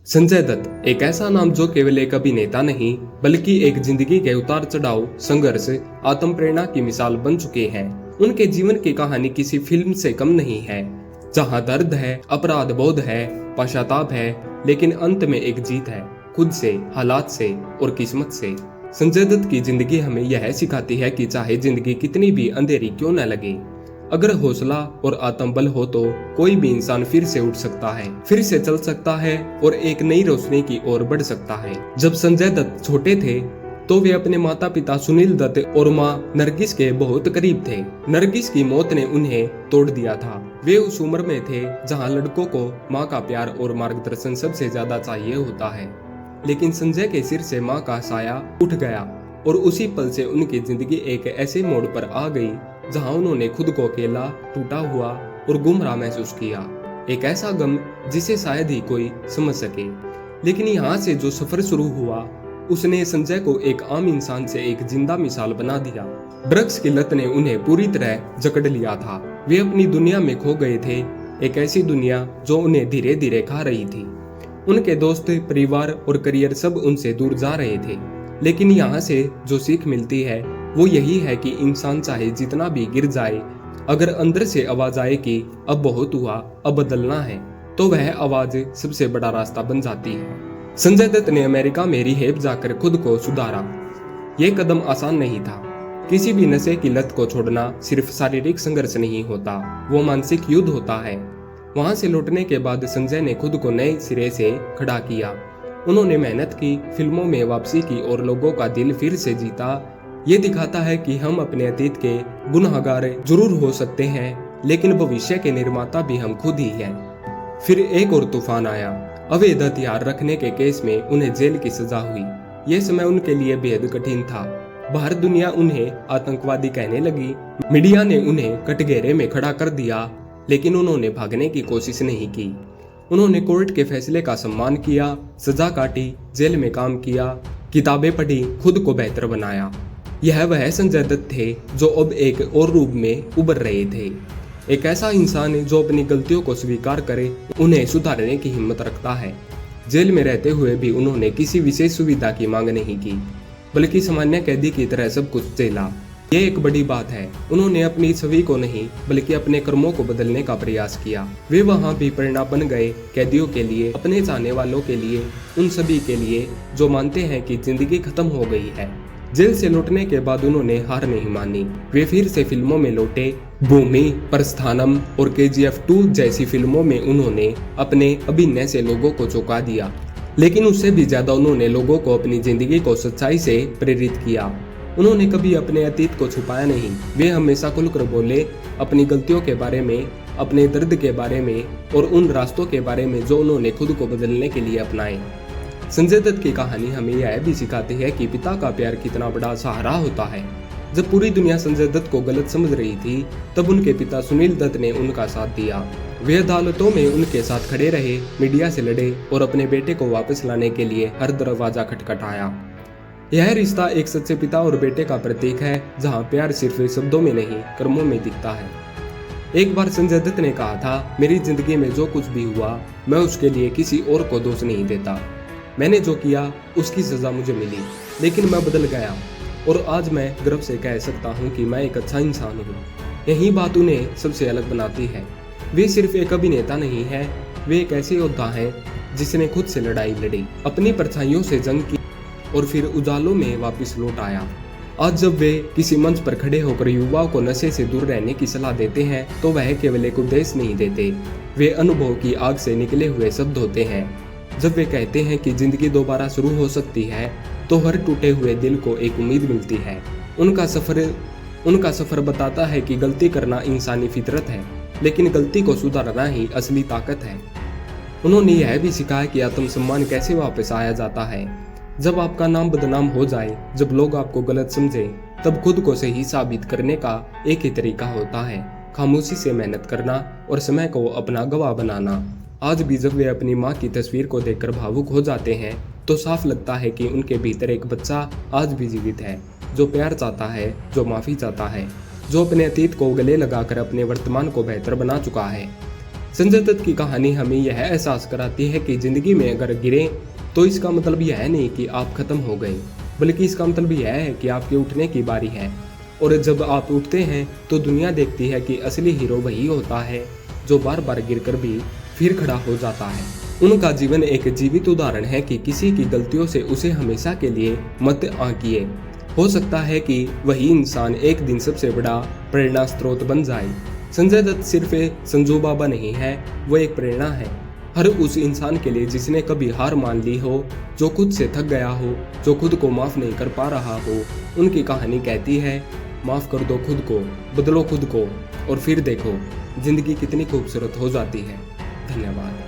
संजय दत्त एक ऐसा नाम जो केवल एक अभिनेता नहीं बल्कि एक जिंदगी के उतार चढ़ाव, संघर्ष, आत्म प्रेरणा की मिसाल बन चुके हैं। उनके जीवन की कहानी किसी फिल्म से कम नहीं है, जहां दर्द है, अपराध बोध है, पश्चाताप है, लेकिन अंत में एक जीत है, खुद से, हालात से और किस्मत से। संजय दत्त की जिंदगी हमें यह सिखाती है कि चाहे जिंदगी कितनी भी अंधेरी क्यों न लगे, अगर हौसला और आत्मबल हो तो कोई भी इंसान फिर से उठ सकता है, फिर से चल सकता है और एक नई रोशनी की ओर बढ़ सकता है। जब संजय दत्त छोटे थे तो वे अपने माता पिता सुनील दत्त और मां नरगिस के बहुत करीब थे। नरगिस की मौत ने उन्हें तोड़ दिया था। वे उस उम्र में थे जहां लड़कों को मां का प्यार और मार्गदर्शन सबसे ज्यादा चाहिए होता है, लेकिन संजय के सिर से मां का साया उठ गया और उसी पल से उनकी जिंदगी एक ऐसे मोड़ पर आ गई जहां उन्होंने खुद को अकेला, टूटा हुआ और गुमराह महसूस किया। एक ऐसा गम जिसे शायद ही कोई समझ सके। लेकिन यहाँ से जो सफर शुरू हुआ उसने संजय को एक आम इंसान से एक जिंदा मिसाल बना दिया। ड्रग्स की लत ने उन्हें पूरी तरह जकड़ लिया था। वे अपनी दुनिया में खो गए थे, एक ऐसी दुनिया जो उन्हें धीरे धीरे खा रही थी। उनके दोस्त, परिवार और करियर सब उनसे दूर जा रहे थे। लेकिन यहाँ से जो सीख मिलती है वो यही है कि इंसान चाहे जितना भी गिर जाए, अगर अंदर से आवाज आए कि अब बहुत हुआ, अब बदलना है, तो वह आवाज सबसे बड़ा रास्ता बन जाती है। संजय दत्त ने अमेरिका में रिहेब जाकर खुद को सुधारा। ये कदम आसान नहीं था। किसी भी नशे की लत को छोड़ना सिर्फ शारीरिक संघर्ष नहीं होता, वो मानसिक युद्ध होता है। वहां से लौटने के बाद संजय ने खुद को नए सिरे से खड़ा किया। उन्होंने मेहनत की, फिल्मों में वापसी की और लोगों का दिल फिर से जीता। ये दिखाता है कि हम अपने अतीत के गुनहगार जरूर हो सकते हैं, लेकिन भविष्य के निर्माता भी हम खुद ही हैं। फिर एक और तूफान आया। अवैध हथियार रखने के केस में उन्हें जेल की सजा हुई। यह समय उनके लिए बेहद कठिन था। बाहर दुनिया उन्हें आतंकवादी कहने लगी, मीडिया ने उन्हें कटघरे में खड़ा कर दिया, लेकिन उन्होंने भागने की कोशिश नहीं की। उन्होंने कोर्ट के फैसले का सम्मान किया, सजा काटी, जेल में काम किया, किताबें पढ़ी, खुद को बेहतर बनाया। यह वह संजय दत्त थे जो अब एक और रूप में उभर रहे थे। एक ऐसा इंसान जो अपनी गलतियों को स्वीकार करे, उन्हें सुधारने की हिम्मत रखता है। जेल में रहते हुए भी उन्होंने किसी विशेष सुविधा की मांग नहीं की, बल्कि सामान्य कैदी की तरह सब कुछ झेला। ये एक बड़ी बात है। उन्होंने अपनी छवि को नहीं बल्कि अपने कर्मों को बदलने का प्रयास किया। वे वहां भी प्रेरणा बन गए, कैदियों के लिए, अपने चाहने वालों के लिए, उन सभी के लिए जो मानते हैं कि जिंदगी खत्म हो गई है। जेल से लौटने के बाद उन्होंने हार नहीं मानी। वे फिर से फिल्मों में लौटे। भूमि, प्रस्थानम और KGF 2 जैसी फिल्मों में उन्होंने अपने अभिनय से लोगों को चौंका दिया। लेकिन उससे भी ज्यादा उन्होंने लोगों को अपनी जिंदगी को सच्चाई से प्रेरित किया। उन्होंने कभी अपने अतीत को छुपाया नहीं। वे हमेशा खुलकर बोले, अपनी गलतियों के बारे में, अपने दर्द के बारे में और उन रास्तों के बारे में जो उन्होंने खुद को बदलने के लिए अपनाए। संजय दत्त की कहानी हमें यह भी सिखाती है कि पिता का प्यार कितना बड़ा सहारा होता है। जब पूरी दुनिया संजय दत्त को गलत समझ रही थी, तब उनके पिता सुनील दत्त ने उनका साथ दिया। वे अदालतों में उनके साथ खड़े रहे, मीडिया से लड़े और अपने बेटे को वापस लाने के लिए हर दरवाजा खटखटाया। यह रिश्ता एक सच्चे पिता और बेटे का प्रतीक है, जहां प्यार सिर्फ शब्दों में नहीं, कर्मों में दिखता है। एक बार संजय दत्त ने कहा था, मेरी जिंदगी में जो कुछ भी हुआ, मैं उसके लिए किसी और को दोष नहीं देता। मैंने जो किया उसकी सजा मुझे मिली, लेकिन मैं बदल गया और आज मैं गर्व से कह सकता हूँ कि मैं एक अच्छा इंसान हूँ। यही बात उन्हें सबसे अलग बनाती है। वे सिर्फ एक अभिनेता नहीं है, वे एक ऐसे योद्धा हैं जिसने खुद से लड़ाई लड़ी, अपनी परछाइयों से जंग की और फिर उजालों में वापस लौट आया। आज जब वे किसी मंच पर खड़े होकर युवाओं को नशे से दूर रहने की सलाह देते हैं, तो वह केवल एक उपदेश नहीं देते, वे अनुभव की आग से निकले हुए शब्द होते हैं। जब वे कहते हैं कि जिंदगी दोबारा शुरू हो सकती है, तो हर टूटे हुए दिल को एक उम्मीद मिलती है। उनका सफर बताता है कि गलती करना इंसानी फितरत है, लेकिन गलती को सुधारना ही असली ताकत है। उन्होंने यह भी सिखाया कि आत्मसम्मान कैसे वापस आया जाता है। जब आपका नाम बदनाम हो जाए, जब लोग आपको गलत समझे, तब खुद को सही साबित करने का एक ही तरीका होता है, खामोशी से मेहनत करना और समय को अपना गवाह बनाना। आज भी जब वे अपनी माँ की तस्वीर को देखकर भावुक हो जाते हैं, तो साफ लगता है कि उनके भीतर एक बच्चा आज भी जीवित है, जो प्यार चाहता है, जो माफी चाहता है, जो अपने अतीत को गले लगाकर अपने वर्तमान को बेहतर बना चुका है। संजय दत्त की कहानी हमें यह एहसास कराती है कि जिंदगी में अगर गिरे तो इसका मतलब यह नहीं कि आप खत्म हो गए, बल्कि इसका मतलब यह है कि आपके उठने की बारी है। और जब आप उठते हैं तो दुनिया देखती है कि असली हीरो वही होता है जो बार बार गिरकर भी फिर खड़ा हो जाता है। उनका जीवन एक जीवित उदाहरण है कि किसी की गलतियों से उसे हमेशा के लिए मत आंकिए। हो सकता है कि वही इंसान एक दिन सबसे बड़ा प्रेरणा स्रोत बन जाए। संजय दत्त सिर्फ एक संजू बाबा नहीं है, वो एक प्रेरणा है हर उस इंसान के लिए जिसने कभी हार मान ली हो, जो खुद से थक गया हो, जो खुद को माफ नहीं कर पा रहा हो। उनकी कहानी कहती है, माफ कर दो खुद को, बदलो खुद को और फिर देखो जिंदगी कितनी खूबसूरत हो जाती है। धन्यवाद।